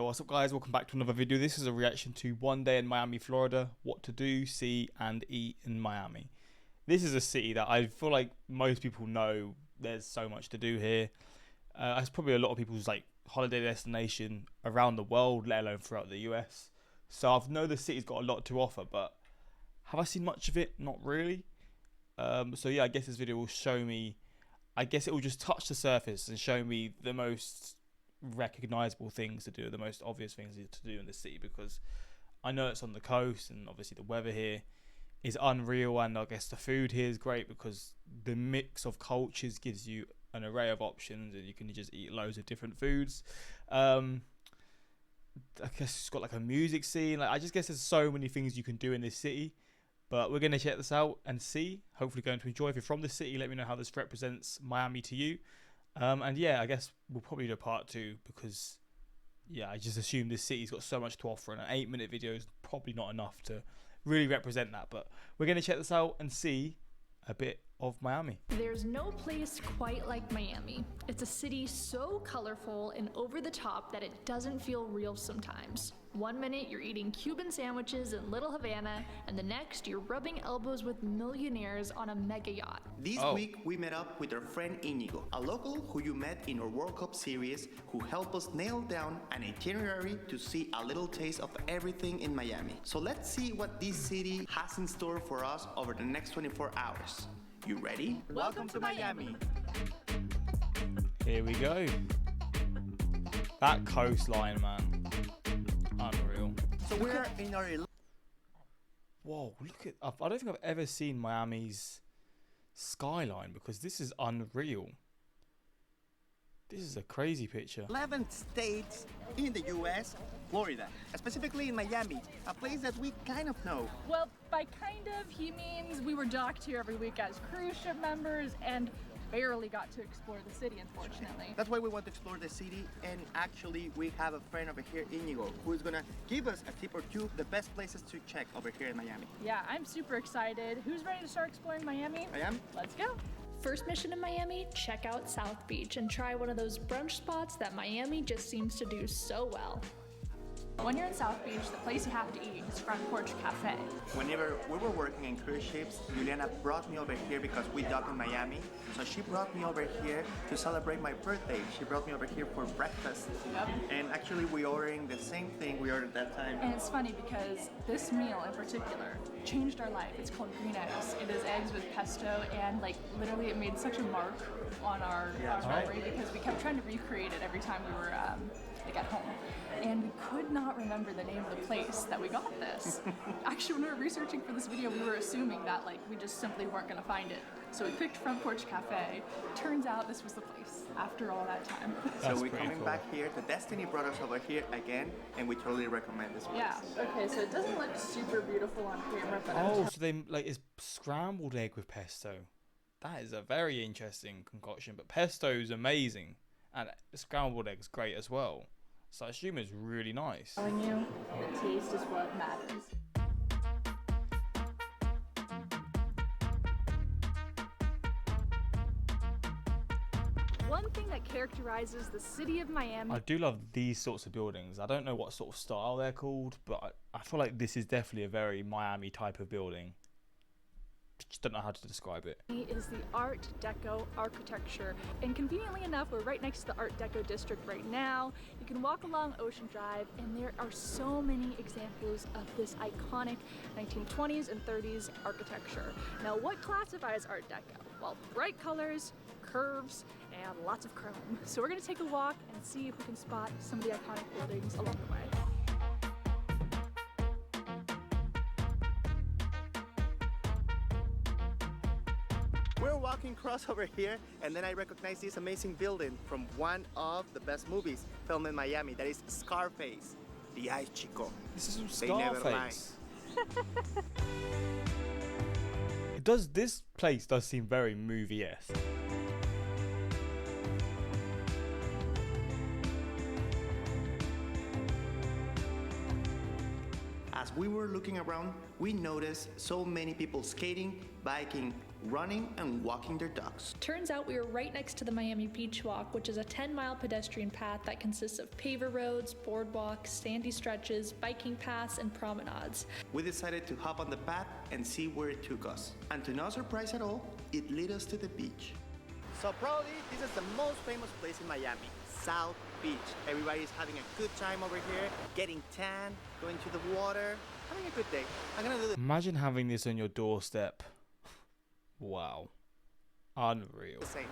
Yo, what's up guys, welcome back to another video. This is a reaction to one day in Miami, Florida, what to do, see and eat in Miami. This is a city that I feel like most people know there's so much to do here. It's probably a lot of people's like holiday destination around the world, let alone throughout the US. So I know the city's got a lot to offer, but have I seen much of it? Not really. So yeah, I guess this video will show me, I guess it will just touch the surface and show me the most recognizable things to do, the most obvious things to do in the city, because I know it's on the coast and obviously the weather here is unreal, and I guess the food here is great because the mix of cultures gives you an array of options and you can just eat loads of different foods. I guess it's got like a music scene, like I just guess there's so many things you can do in this city. But we're going to check this out and see, hopefully going to enjoy. If you're from this city, let me know how this represents Miami to you. And yeah, I guess we'll probably do a part 2 because, yeah, I just assume this city's got so much to offer and an 8-minute video is probably not enough to really represent that. But we're going to check this out and see a bit of Miami. There's no place quite like Miami. It's a city so colorful and over the top that it doesn't feel real sometimes. One minute you're eating Cuban sandwiches in Little Havana, and the next you're rubbing elbows with millionaires on a mega yacht. This week we met up with our friend Inigo, a local who you met in our World Cup series, who helped us nail down an itinerary to see a little taste of everything in Miami. So let's see what this city has in store for us over the next 24 hours. You ready? Welcome to Miami. Here we go. That coastline, man. Unreal. So we're in our... Whoa, look at... I don't think I've ever seen Miami's skyline because this is unreal. This is a crazy picture. 11th states in the US, Florida, specifically in Miami, a place that we kind of know. Well, by kind of, he means we were docked here every week as cruise ship members and barely got to explore the city, unfortunately. That's why we want to explore the city, and actually we have a friend over here, Inigo, who is gonna give us a tip or two, the best places to check over here in Miami. Yeah, I'm super excited. Who's ready to start exploring Miami? I am. Let's go. First mission in Miami, check out South Beach and try one of those brunch spots that Miami just seems to do so well. When you're in South Beach, the place you have to eat is Front Porch Cafe. Whenever we were working in cruise ships, Juliana brought me over here because we dock in Miami. So she brought me over here to celebrate my birthday. She brought me over here for breakfast. Yep. And actually we're ordering the same thing we ordered that time. And it's funny because this meal in particular changed our life. It's called green eggs. It is eggs with pesto, and like literally it made such a mark on our memory because we kept trying to recreate it every time we were like at home. And we could not remember the name of the place that we got this. Actually, when we were researching for this video, we were assuming that like we just simply weren't gonna find it. So we picked Front Porch Cafe. Turns out this was the place after all that time. So we're coming back here. The Destiny brought us over here again, and we totally recommend this place. Yeah, okay, so it doesn't look super beautiful on camera, but Oh, so they like it's scrambled egg with pesto. That is a very interesting concoction, but pesto is amazing, and scrambled egg's great as well. So I assume it's really nice. telling you, the taste is what matters. One thing that characterizes the city of Miami. I do love these sorts of buildings. I don't know what sort of style they're called, but I feel like this is definitely a very Miami type of building. Just don't know how to describe it. It is the Art Deco architecture, and conveniently enough, we're right next to the Art Deco district right now. You can walk along Ocean Drive, and there are so many examples of this iconic 1920s and 30s architecture. Now, what classifies Art Deco? Well, bright colors, curves, and lots of chrome. So we're gonna take a walk and see if we can spot some of the iconic buildings along the way. We're walking across over here, and then I recognize this amazing building from one of the best movies filmed in Miami. That is Scarface. The Ay Chico. This is They never Scarface. This place does seem very movie-esque. As we were looking around, we noticed so many people skating, biking, running and walking their dogs. Turns out we were right next to the Miami Beach Walk, which is a 10-mile pedestrian path that consists of paver roads, boardwalks, sandy stretches, biking paths, and promenades. We decided to hop on the path and see where it took us. And to no surprise at all, it led us to the beach. So probably this is the most famous place in Miami, South Beach. Everybody's having a good time over here, getting tan, going to the water, having a good day. I'm gonna do the Imagine having this on your doorstep. Wow. Unreal. same.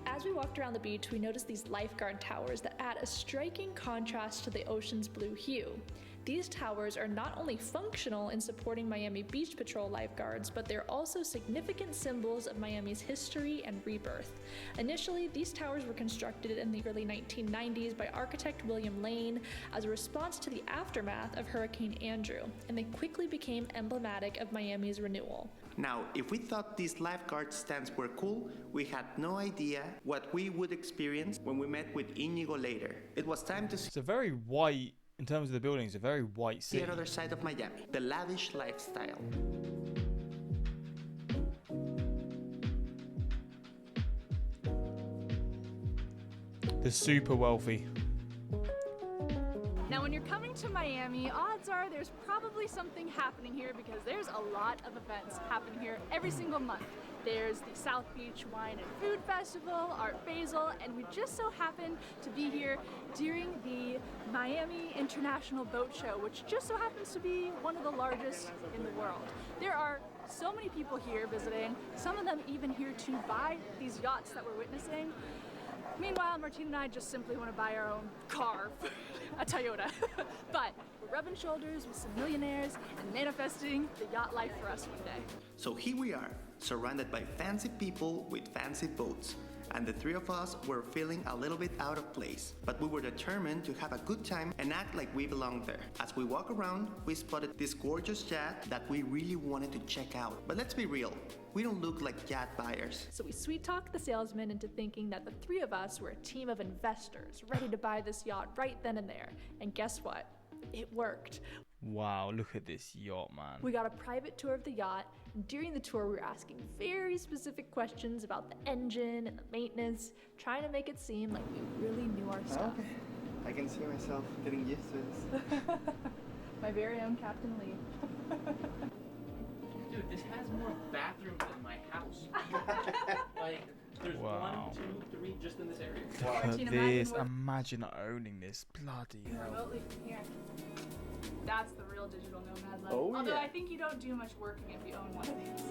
As we walked around the beach, we noticed these lifeguard towers that add a striking contrast to the ocean's blue hue. These towers are not only functional in supporting Miami Beach Patrol lifeguards, but they're also significant symbols of Miami's history and rebirth. Initially, these towers were constructed in the early 1990s by architect William Lane as a response to the aftermath of Hurricane Andrew, and they quickly became emblematic of Miami's renewal. Now, if we thought these lifeguard stands were cool, we had no idea what we would experience when we met with Inigo later. It was time to see It's a very white, in terms of the buildings, a very white the city. other side of Miami, the lavish lifestyle. The super wealthy. Now, when you're coming to Miami, odds are there's probably something happening here because there's a lot of events happening here every single month. There's the South Beach Wine and Food Festival, Art Basel, and we just so happen to be here during the Miami International Boat Show, which just so happens to be one of the largest in the world. There are so many people here visiting, some of them even here to buy these yachts that we're witnessing. Meanwhile, Martina and I just simply want to buy our own car, a Toyota. But we're rubbing shoulders with some millionaires and manifesting the yacht life for us one day. So here we are, surrounded by fancy people with fancy boats. And the three of us were feeling a little bit out of place, but we were determined to have a good time and act like we belonged there. As we walk around, we spotted this gorgeous yacht that we really wanted to check out. But let's be real, we don't look like yacht buyers. So we sweet-talked the salesman into thinking that the three of us were a team of investors ready to buy this yacht right then and there. And guess what? It worked. Wow, look at this yacht, man. We got a private tour of the yacht, and during the tour we were asking very specific questions about the engine and the maintenance, trying to make it seem like we really knew our stuff. Okay, I can see myself getting used to this. My very own Captain Lee. Dude, this has more bathrooms than my house. Like, there's Wow. 1, 2, 3 just in this area. Look at Martina, this. imagine Imagine owning this. Bloody hell. Remotely from here. That's the real digital nomad life. Oh, Although yeah. I think you don't do much working if you own one of these.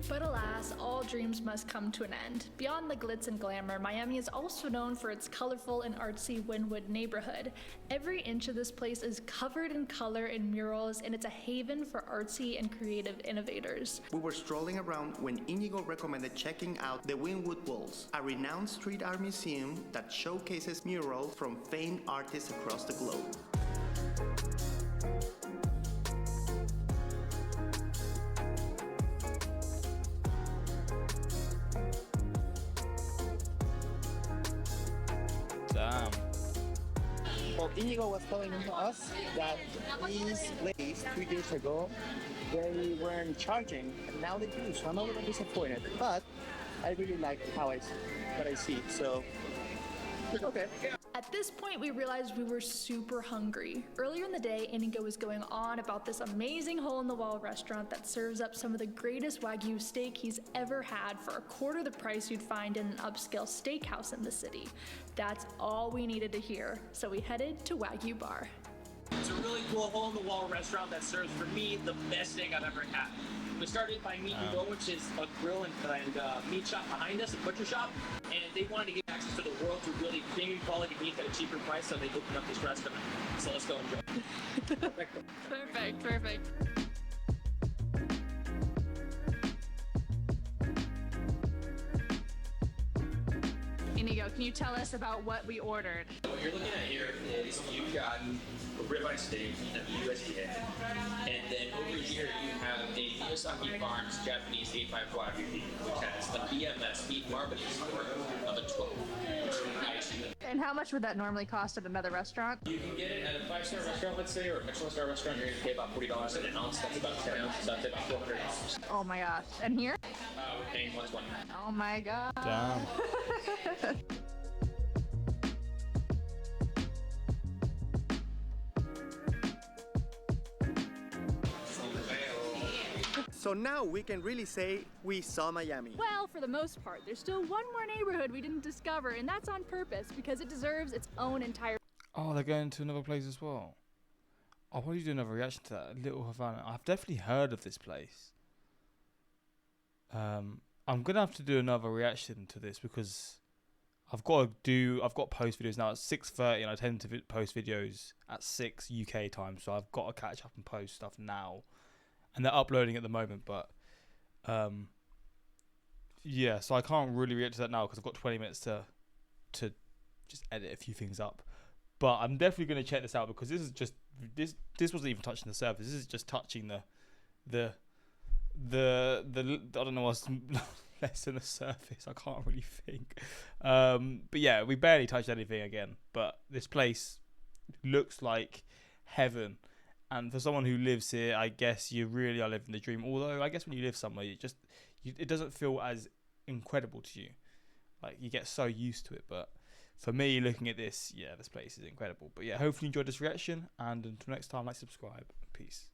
But alas, all dreams must come to an end. Beyond the glitz and glamour, Miami is also known for its colorful and artsy Windwood neighborhood. Every inch of this place is covered in color and murals, and it's a haven for artsy and creative innovators. We were strolling around when Inigo recommended checking out the Windwood Walls, a renowned street art museum that showcases murals from famed artists across the globe. Damn. Well, Inigo was telling us that these place 2 years ago, they weren't charging, and now they do, so I'm a little disappointed. But I really like what I see, so okay. At this point, we realized we were super hungry. Earlier in the day, Inigo was going on about this amazing hole-in-the-wall restaurant that serves up some of the greatest Wagyu steak he's ever had for a quarter the price you'd find in an upscale steakhouse in the city. That's all we needed to hear, so we headed to Wagyu Bar. It's a really cool hole-in-the-wall restaurant that serves, for me, the best steak I've ever had. We started by Meat and Go, which is a grill and meat shop behind us, a butcher shop, and they wanted to get access to the world to really premium quality meat at a cheaper price, so they opened up this restaurant. So let's go enjoy. Perfect, perfect. Inigo, can you tell us about what we ordered? What you're looking at here is you've got a ribeye steak at the USDA, and then over here you have a Miyazaki Farms Japanese 8-5 Wagyu beef, which has a BMS meat marbled score of a 12, which is nice. And how much would that normally cost at another restaurant? You can get it at a 5-star restaurant, let's say, or a Michelin-star restaurant. You're going to pay about $40 an ounce. That's about 10 ounces. That's about $400. Oh my gosh. And here? We're paying 120. Oh my god. Damn. So now we can really say we saw Miami. Well, for the most part, there's still one more neighborhood we didn't discover, and that's on purpose because it deserves its own entire. Oh, they're going to another place as well. I'll probably do another reaction to that. Little Havana. I've definitely heard of this place. I'm gonna have to do another reaction to this because I've got post videos now at 6:30, and I tend to post videos at 6 UK time, so I've got to catch up and post stuff now, and they're uploading at the moment. But yeah, so I can't really react to that now because I've got 20 minutes to just edit a few things up. But I'm definitely gonna check this out because this is just this wasn't even touching the surface. This is just touching the I don't know what's less than the surface. I can't really think. But yeah, we barely touched anything again. But this place looks like heaven, and for someone who lives here, I guess you really are living the dream. Although I guess when you live somewhere, it doesn't feel as incredible to you. Like you get so used to it. But for me, looking at this, yeah, this place is incredible. But yeah, hopefully you enjoyed this reaction, and until next time, like, subscribe. Peace.